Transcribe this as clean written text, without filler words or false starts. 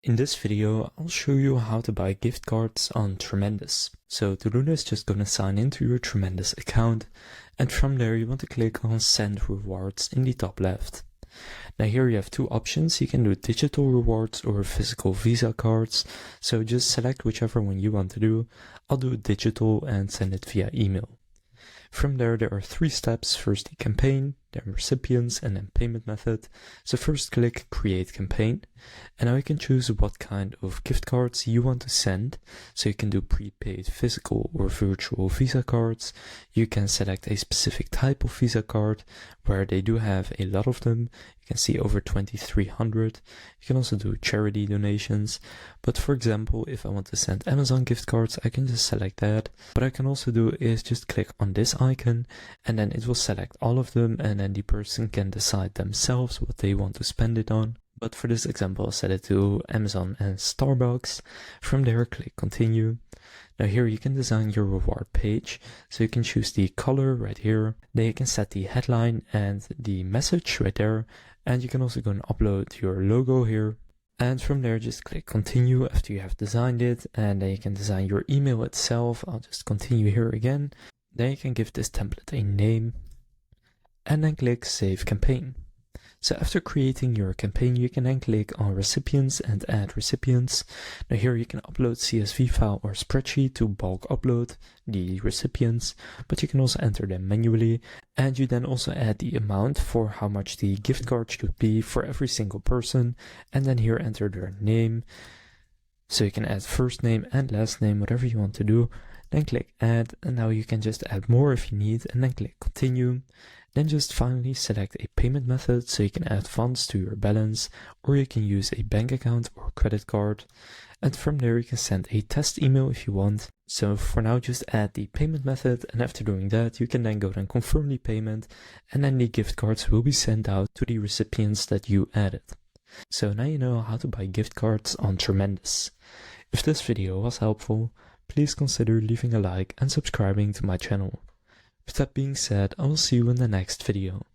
In this video, I'll show you how to buy gift cards on Tremendous. So to do this, just gonna sign into your Tremendous account, and from there you want to click on Send Rewards in the top left. Now here you have two options. You can do digital rewards or physical Visa cards, so just select whichever one you want to do. I'll do digital and send it via email. From there are three steps: first the campaign, then recipients, and then payment method. So first click Create Campaign, and now you can choose what kind of gift cards you want to send. So you can do prepaid physical or virtual Visa cards. You can select a specific type of Visa card, where they do have a lot of them. You can see over 2,300. You can also do charity donations, but for example, if I want to send Amazon gift cards, I can just select that. What I can also do is just click on this icon, and then it will select all of them, and then the person can decide themselves what they want to spend it on. But for this example, I'll set it to Amazon and Starbucks. From there, click Continue. Now here you can design your reward page, so you can choose the color right here. Then you can set the headline and the message right there, and you can also go and upload your logo here. And from there, just click Continue after you have designed it, and then you can design your email itself. I'll just continue here again. Then you can give this template a name, and then click Save Campaign. So after creating your campaign, you can then click on Recipients and Add Recipients. Now here you can upload CSV file or spreadsheet to bulk upload the recipients, but you can also enter them manually. And you then also add the amount for how much the gift card should be for every single person. And then here enter their name. So you can add first name and last name, whatever you want to do. Then click Add, and now you can just add more if you need, and then click Continue. Then just finally select a payment method, so you can add funds to your balance, or you can use a bank account or credit card. And from there you can send a test email if you want. So for now, just add the payment method, and after doing that, you can then go and confirm the payment, and then the gift cards will be sent out to the recipients that you added. So now you know how to buy gift cards on Tremendous. If this video was helpful, please consider leaving a like and subscribing to my channel. With that being said, I will see you in the next video.